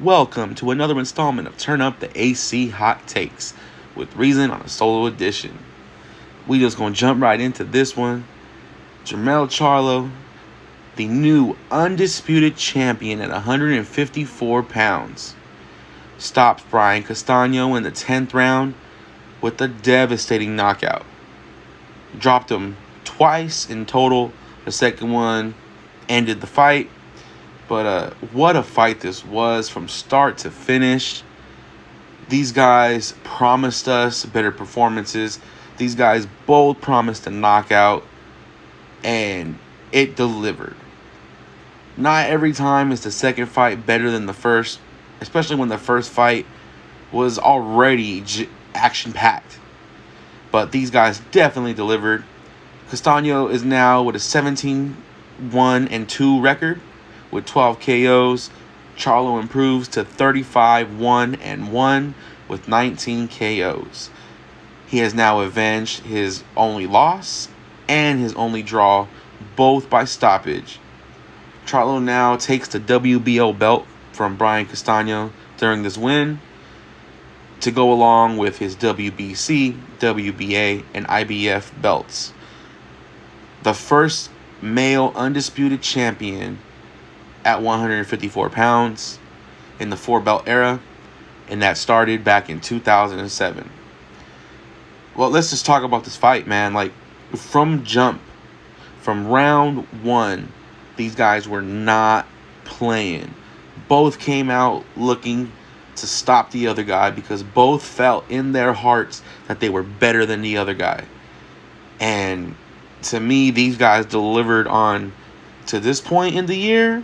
Welcome to another installment of Turn Up the AC Hot Takes with Reason on a solo edition. We just gonna jump right into this one. Charlo, the new undisputed champion at 154 pounds, stops Brian Castano in the 10th round with a devastating knockout. Dropped him twice in total. The second one ended the fight. But what a fight this was from start to finish. These guys promised us better performances. These guys both promised a knockout, and it delivered. Not every time is the second fight better than the first, especially when the first fight was already action-packed. But these guys definitely delivered. Castano is now with a 17-1-2 record with 12 KOs. Charlo improves to 35-1-1 with 19 KOs. He has now avenged his only loss and his only draw, both by stoppage. Charlo now takes the WBO belt from Brian Castano during this win to go along with his WBC, WBA, and IBF belts. The first male undisputed champion at 154 pounds in the 4-belt era, and that started back in 2007. Well, let's just talk about this fight, man. Like, from round one, these guys were not playing. Both came out looking to stop the other guy because both felt in their hearts that they were better than the other guy. And to me, these guys delivered on, to this point in the year,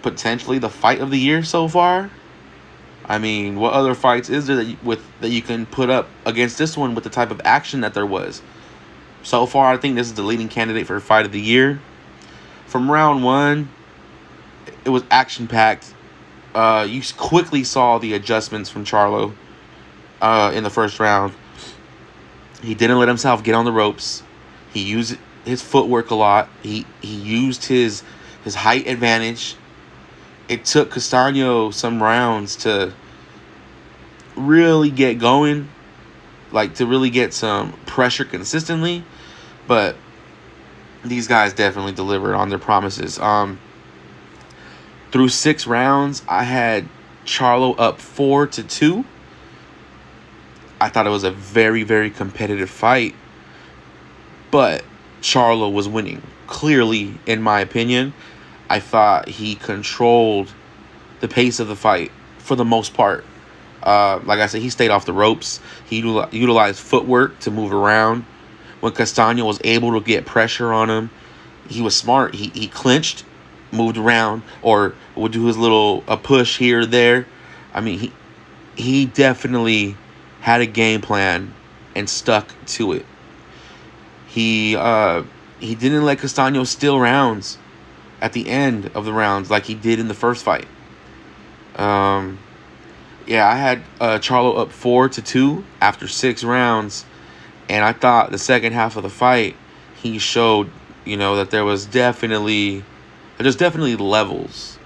potentially the fight of the year so far. I mean, what other fights is there that you can put up against this one with the type of action that there was? So far, I think this is the leading candidate for fight of the year. From round one, it was action-packed. You quickly saw the adjustments from Charlo in the first round. He didn't let himself get on the ropes. He used his footwork a lot. He used his height advantage. It took Castano some rounds to really get going, like to really get some pressure consistently. But these guys definitely delivered on their promises. Through 6 rounds, I had Charlo up 4-2. I thought it was a very, very competitive fight, but Charlo was winning. Clearly, in my opinion, I thought he controlled the pace of the fight for the most part. Like I said, he stayed off the ropes. He utilized footwork to move around. When Castano was able to get pressure on him, he was smart. He clinched, moved around, or would do his little push here or there. I mean, he definitely had a game plan and stuck to it. He didn't let Castano steal rounds at the end of the rounds like he did in the first fight. I had Charlo up 4-2 after 6 rounds, and I thought the second half of the fight he showed, that there's definitely levels.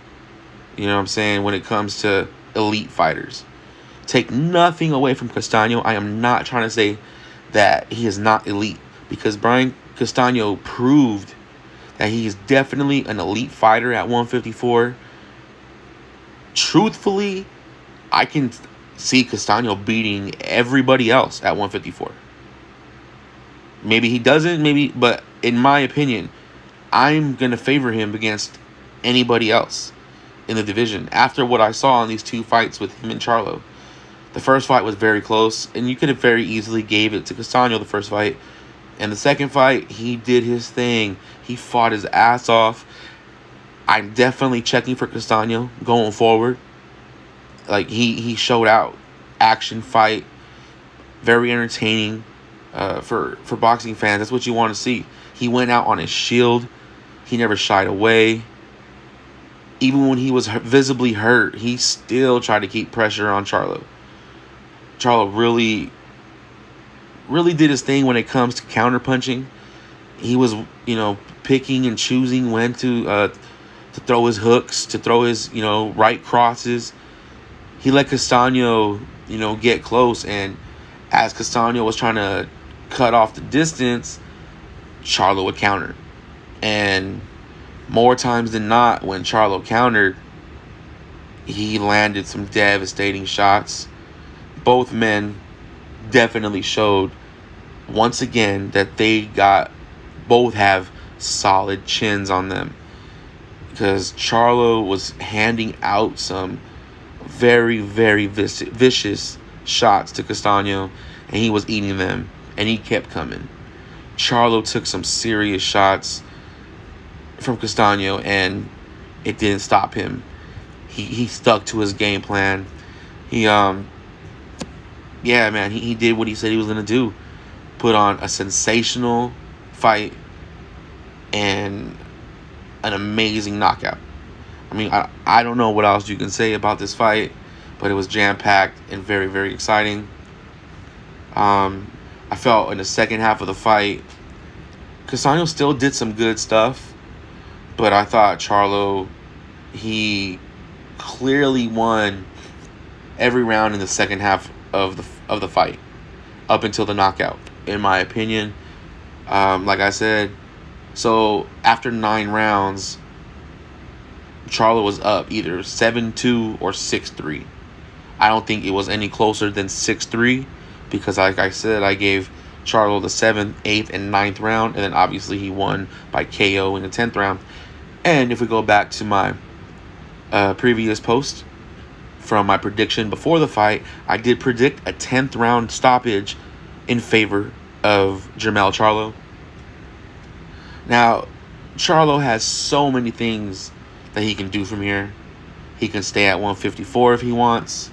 You know what I'm saying, when it comes to elite fighters. Take nothing away from Castano. I am not trying to say that he is not elite, because Brian Castano proved that he is definitely an elite fighter at 154. Truthfully, I can see Castano beating everybody else at 154. Maybe he doesn't, but in my opinion, I'm going to favor him against anybody else in the division after what I saw in these 2 fights with him and Charlo. The first fight was very close, and you could have very easily gave it to Castano the first fight. And the second fight, he did his thing. He fought his ass off. I'm definitely checking for Castano going forward. Like, he showed out. Action fight. Very entertaining for boxing fans. That's what you want to see. He went out on his shield. He never shied away. Even when he was visibly hurt, he still tried to keep pressure on Charlo. Charlo really did his thing when it comes to counterpunching. He was, picking and choosing when to throw his hooks, to throw his, right crosses. he let Castano, get close. And as Castano was trying to cut off the distance, Charlo would counter. And more times than not, when Charlo countered, he landed some devastating shots. Both men definitely showed once again that they both have solid chins on them, because Charlo was handing out some very, very vicious shots to Castano, and he was eating them, and he kept coming. Charlo took some serious shots from Castano, and it didn't stop him. He stuck to his game plan. He he did what he said he was gonna do. Put on a sensational fight and an amazing knockout. I mean, I don't know what else you can say about this fight, but it was jam-packed and very, very exciting. I felt in the second half of the fight, Castano still did some good stuff, but I thought Charlo, he clearly won every round in the second half of the fight up until the knockout, in my opinion. Like I said, so after 9 rounds, Charlo was up either 7-2 or 6-3. I don't think it was any closer than 6-3, because like I said, I gave Charlo the 7th, 8th, and 9th round, and then obviously he won by KO in the 10th round. And if we go back to my previous post from my prediction before the fight, I did predict a 10th round stoppage in favor of Jermell Charlo. Now, Charlo has so many things that he can do from here. He can stay at 154 if he wants,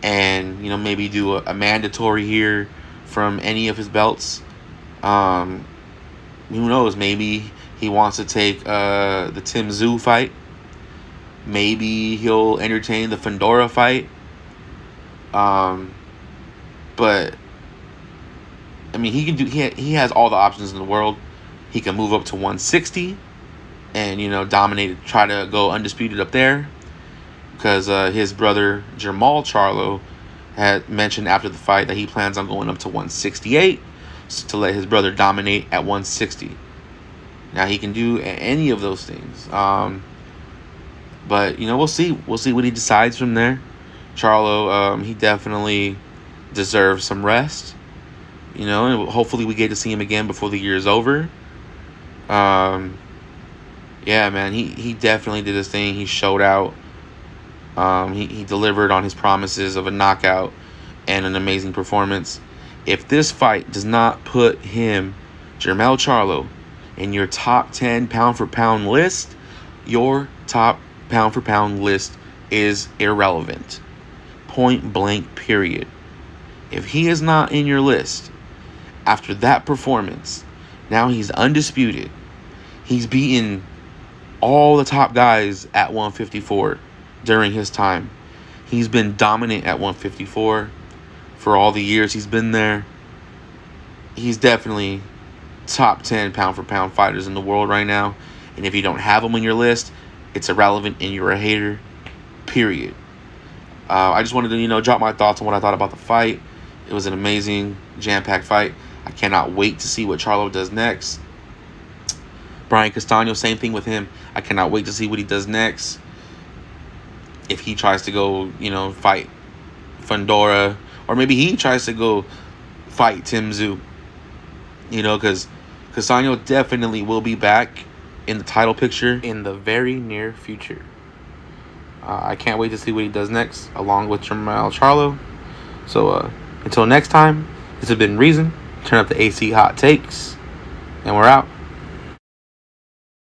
and maybe do a mandatory here from any of his belts. Who knows? Maybe he wants to take the Tim Tszyu fight. Maybe he'll entertain the Fundora fight. But I mean, he can do. He has all the options in the world. He can move up to 160 and dominate, try to go undisputed up there, because his brother Jermall Charlo had mentioned after the fight that he plans on going up to 168 to let his brother dominate at 160. Now he can do any of those things. But we'll see. We'll see what he decides from there. Charlo, he definitely deserves some rest. And hopefully we get to see him again before the year is over. Yeah, man, he definitely did his thing. He showed out. He delivered on his promises of a knockout and an amazing performance. If this fight does not put him, Jermell Charlo, in your top 10 pound-for-pound list, your top pound-for-pound list is irrelevant. Point blank, period. If he is not in your list after that performance, now he's undisputed. He's beaten all the top guys at 154 during his time. He's been dominant at 154 for all the years he's been there. He's definitely top 10 pound-for-pound fighters in the world right now. And if you don't have him on your list, it's irrelevant and you're a hater, period. I just wanted to, drop my thoughts on what I thought about the fight. It was an amazing, jam-packed fight. I cannot wait to see what Charlo does next. Brian Castano, same thing with him. I cannot wait to see what he does next. If he tries to go, fight Fundora, or maybe he tries to go fight Tim Tszyu. Because Castano definitely will be back in the title picture in the very near future. I can't wait to see what he does next, along with Jermell Charlo. So until next time, this has been Reason. Turn up the AC hot takes, and we're out.